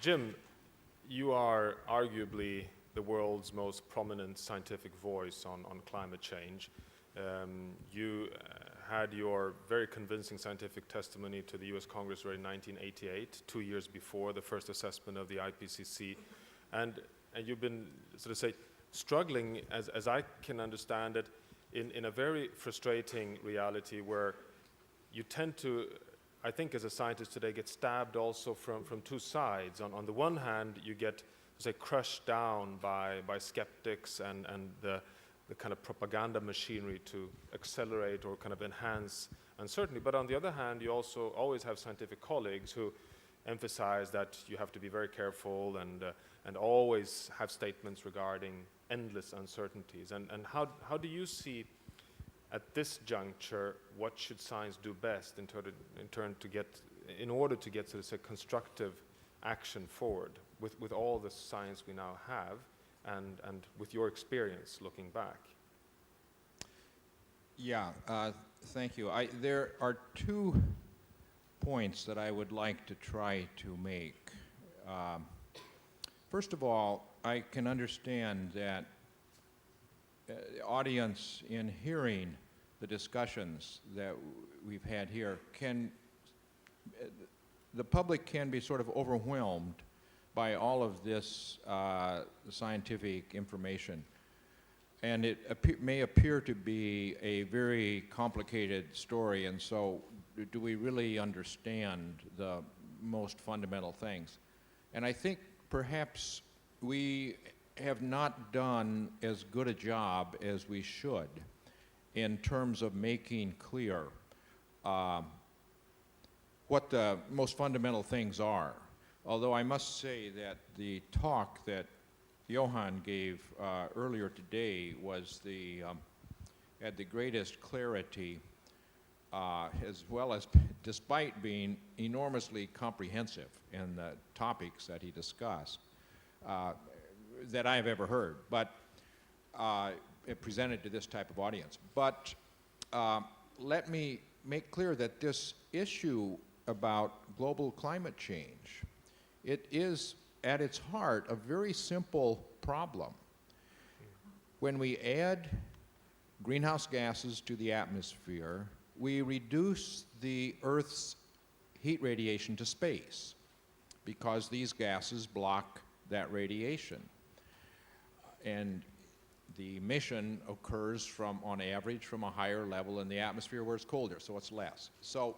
Jim, you are arguably the world's most prominent scientific voice on climate change. You had your very convincing scientific testimony to the US Congress in 1988, 2 years before the first assessment of the IPCC. And you've been, sort of say, struggling, as I can understand it, in a very frustrating reality where you tend to, I think as a scientist today, get stabbed also from two sides. On the one hand, you get, say, crushed down by skeptics and the kind of propaganda machinery to accelerate or kind of enhance uncertainty. But on the other hand, you also always have scientific colleagues who emphasize that you have to be very careful and always have statements regarding endless uncertainties. And how do you see at this juncture what should science do best in order to get sort of say constructive action forward with all the science we now have and with your experience looking back? Yeah, thank you. There are 2 points that I would like to try to make. First of all, I can understand that the audience, in hearing the discussions that we've had here, the public can be sort of overwhelmed by all of this scientific information. And it may appear to be a very complicated story, and so do we really understand the most fundamental things? And I think perhaps we have not done as good a job as we should in terms of making clear what the most fundamental things are. Although I must say that the talk that Johan gave earlier today was had the greatest clarity, as well as, despite being enormously comprehensive in the topics that he discussed, that I've ever heard, but presented to this type of audience. But let me make clear that this issue about global climate change, it is at its heart a very simple problem. When we add greenhouse gases to the atmosphere, we reduce the Earth's heat radiation to space because these gases block that radiation. And the emission occurs on average, from a higher level in the atmosphere where it's colder, so it's less. So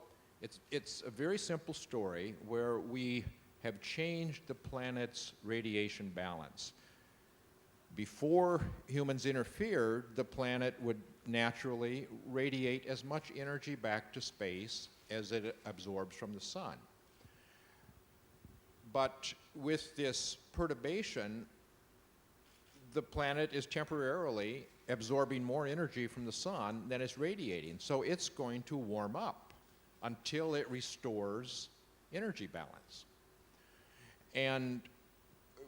it's a very simple story where we have changed the planet's radiation balance. Before humans interfered, the planet would naturally radiate as much energy back to space as it absorbs from the sun. But with this perturbation, the planet is temporarily absorbing more energy from the sun than it's radiating. So it's going to warm up until it restores energy balance. And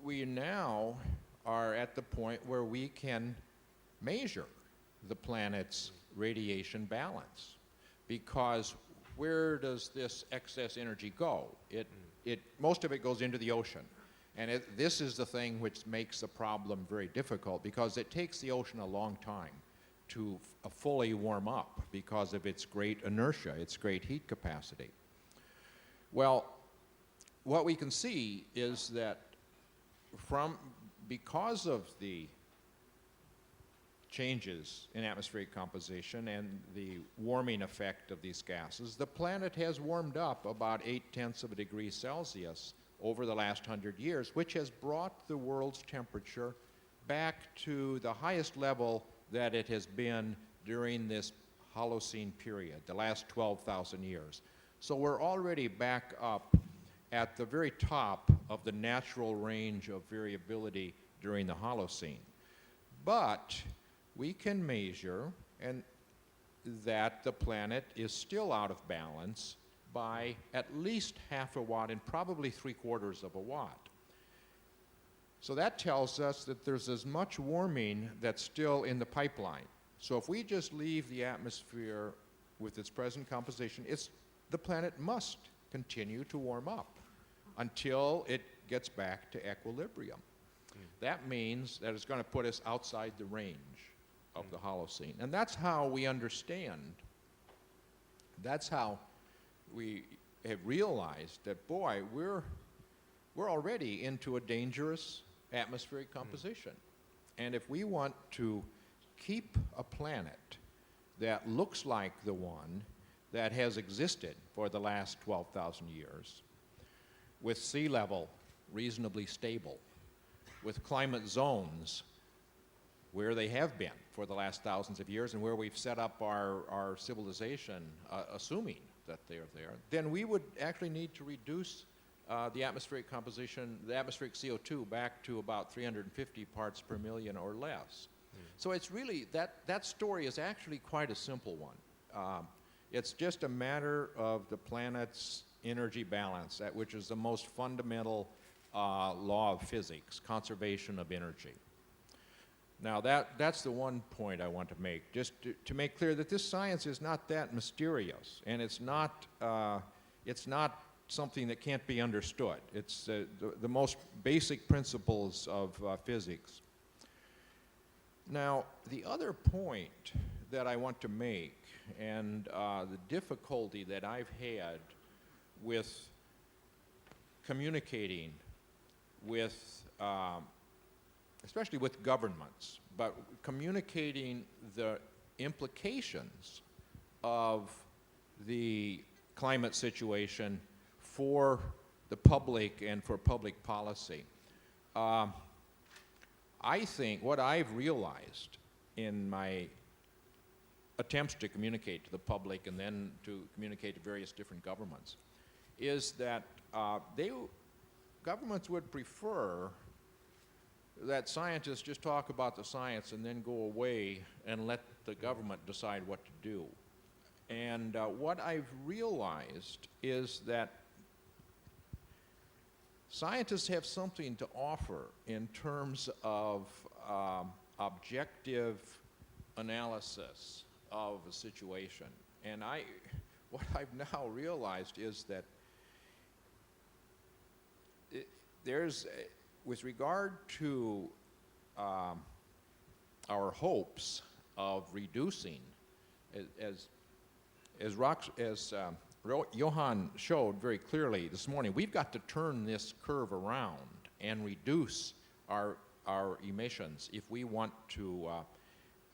we now are at the point where we can measure the planet's radiation balance, because where does this excess energy go? Most of it goes into the ocean. And this is the thing which makes the problem very difficult, because it takes the ocean a long time to fully warm up because of its great inertia, its great heat capacity. Well, what we can see is that because of the changes in atmospheric composition and the warming effect of these gases, the planet has warmed up about 0.8 of a degree Celsius over the last 100 years, which has brought the world's temperature back to the highest level that it has been during this Holocene period, the last 12,000 years. So we're already back up at the very top of the natural range of variability during the Holocene. But we can measure that the planet is still out of balance by at least half a watt and probably 3/4 of a watt. So that tells us that there's as much warming that's still in the pipeline. So if we just leave the atmosphere with its present composition, the planet must continue to warm up until it gets back to equilibrium. That means that it's going to put us outside the range of the Holocene. And that's how we understand, that's how we have realized that, boy, we're already into a dangerous atmospheric composition. And if we want to keep a planet that looks like the one that has existed for the last 12,000 years, with sea level reasonably stable, with climate zones where they have been for the last thousands of years and where we've set up our civilization, assuming that they're there, then we would actually need to reduce the atmospheric composition, the atmospheric CO2, back to about 350 parts per million or less. So it's really, that story is actually quite a simple one. It's just a matter of the planet's energy balance, which is the most fundamental law of physics, conservation of energy. Now that's the one point I want to make, just to make clear that this science is not that mysterious, and it's not something that can't be understood. It's the most basic principles of physics. Now, the other point that I want to make, and the difficulty that I've had with communicating with, especially with governments, but communicating the implications of the climate situation for the public and for public policy. I think what I've realized in my attempts to communicate to the public and then to communicate to various different governments is that governments would prefer that scientists just talk about the science and then go away and let the government decide what to do. And what I've realized is that scientists have something to offer in terms of objective analysis of a situation. And what I've now realized is that with regard to our hopes of reducing, as Johan showed very clearly this morning, we've got to turn this curve around and reduce our emissions if we want to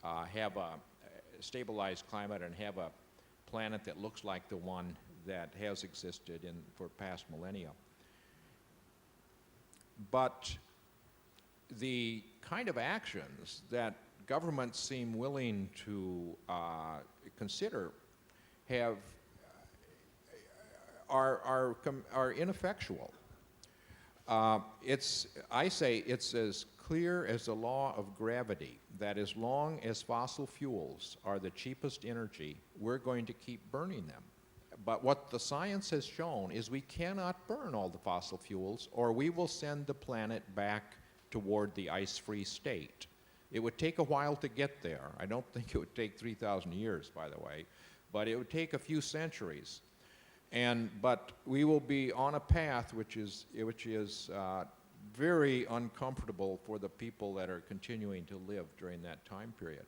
have a stabilized climate and have a planet that looks like the one that has existed for past millennia. But the kind of actions that governments seem willing to consider are ineffectual. I say it's as clear as the law of gravity that as long as fossil fuels are the cheapest energy, we're going to keep burning them. But what the science has shown is we cannot burn all the fossil fuels, or we will send the planet back toward the ice-free state. It would take a while to get there. I don't think it would take 3,000 years, by the way, but it would take a few centuries. But we will be on a path which is very uncomfortable for the people that are continuing to live during that time period.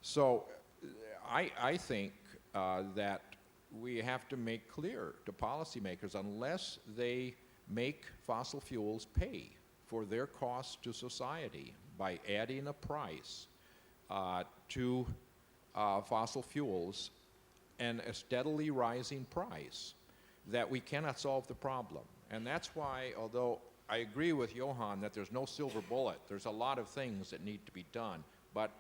So I think that we have to make clear to policymakers, unless they make fossil fuels pay for their costs to society by adding a price to fossil fuels and a steadily rising price, that we cannot solve the problem. And that's why, although I agree with Johan that there's no silver bullet, there's a lot of things that need to be done, but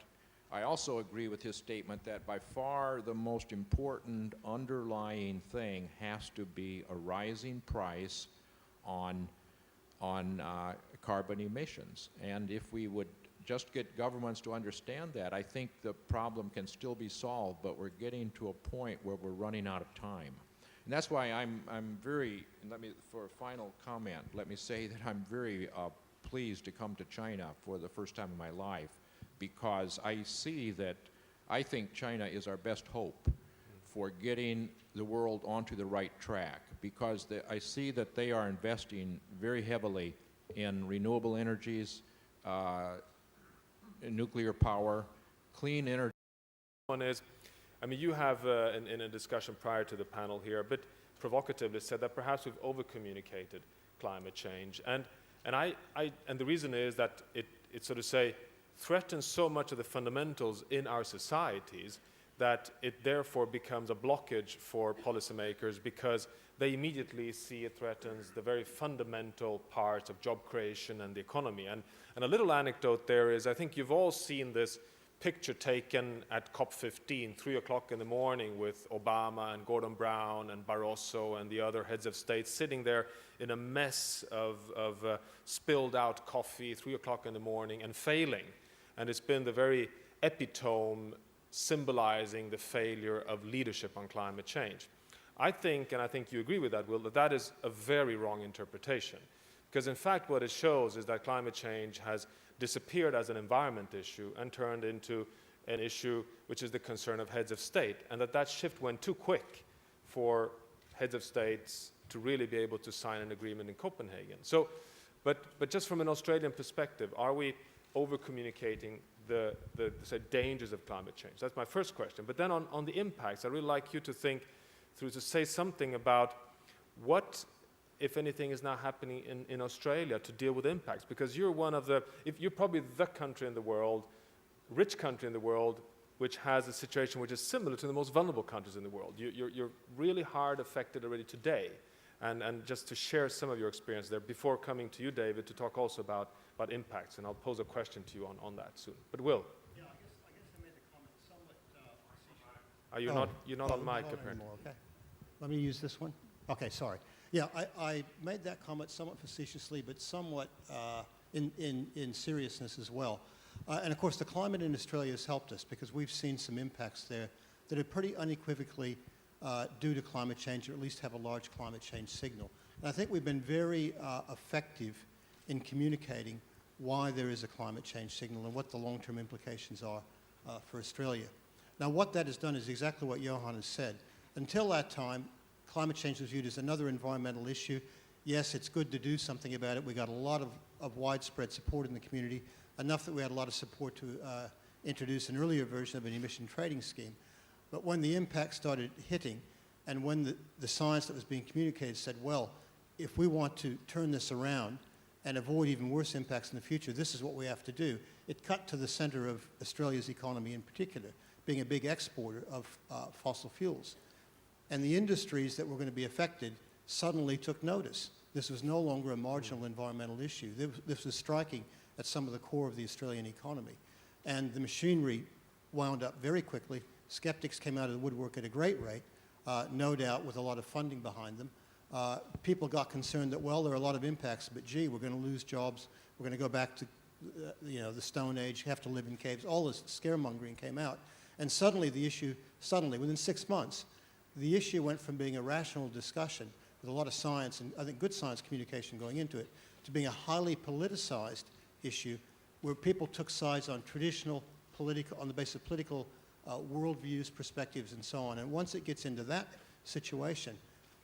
I also agree with his statement that by far the most important underlying thing has to be a rising price on carbon emissions. And if we would just get governments to understand that, I think the problem can still be solved, but we're getting to a point where we're running out of time. And that's why I'm very, for a final comment, let me say that I'm very pleased to come to China for the first time in my life, because I think China is our best hope for getting the world onto the right track, because I see that they are investing very heavily in renewable energies, nuclear power, clean energy. One is, I mean, you have, in a discussion prior to the panel here, a bit provocatively said that perhaps we've over-communicated climate change. And the reason is that it sort of say, threatens so much of the fundamentals in our societies that it therefore becomes a blockage for policymakers, because they immediately see it threatens the very fundamental parts of job creation and the economy. And a little anecdote there is, I think you've all seen this picture taken at COP15, 3 o'clock in the morning, with Obama and Gordon Brown and Barroso and the other heads of state sitting there in a mess of spilled out coffee, 3 o'clock in the morning, and failing. And it's been the very epitome symbolizing the failure of leadership on climate change. I think, and I think you agree with that, Will, that that is a very wrong interpretation. Because in fact what it shows is that climate change has disappeared as an environment issue and turned into an issue which is the concern of heads of state, and that shift went too quick for heads of states to really be able to sign an agreement in Copenhagen. So, but just from an Australian perspective, are we over-communicating the say, dangers of climate change? That's my first question. But then on the impacts, I'd really like you to think through, to say something about what, if anything, is now happening in Australia to deal with impacts. Because you're one of the, you're probably the country in the world, rich country in the world, which has a situation which is similar to the most vulnerable countries in the world. You're really hard affected already today. And just to share some of your experience there, before coming to you, David, to talk also about impacts. And I'll pose a question to you on that soon. But Will? Yeah, I guess I made a comment somewhat You're not on mic, apparently. Okay. Let me use this one. Okay, sorry. Yeah, I made that comment somewhat facetiously, but somewhat in seriousness as well. And of course, the climate in Australia has helped us, because we've seen some impacts there that are pretty unequivocally due to climate change, or at least have a large climate change signal. And I think we've been very effective in communicating why there is a climate change signal and what the long-term implications are for Australia. Now, what that has done is exactly what Johan has said. Until that time, climate change was viewed as another environmental issue. Yes, it's good to do something about it. We got a lot of widespread support in the community, enough that we had a lot of support to introduce an earlier version of an emission trading scheme. But when the impact started hitting, and when the science that was being communicated said, well, if we want to turn this around and avoid even worse impacts in the future, this is what we have to do. It cut to the center of Australia's economy in particular, being a big exporter of fossil fuels. And the industries that were going to be affected suddenly took notice. This was no longer a marginal environmental issue. This was striking at some of the core of the Australian economy. And the machinery wound up very quickly. Skeptics came out of the woodwork at a great rate, no doubt with a lot of funding behind them. People got concerned that, well, there are a lot of impacts, but gee, we're going to lose jobs. We're going to go back to the Stone Age, have to live in caves. All this scaremongering came out. And suddenly the issue, within 6 months, the issue went from being a rational discussion with a lot of science, and I think good science communication going into it, to being a highly politicized issue where people took sides on on the basis of political worldviews, perspectives, and so on. And once it gets into that situation,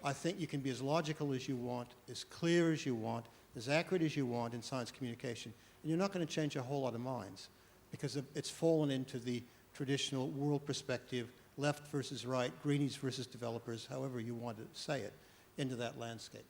I think you can be as logical as you want, as clear as you want, as accurate as you want in science communication, and you're not going to change a whole lot of minds, because it's fallen into the traditional world perspective, left versus right, greenies versus developers, however you want to say it, into that landscape.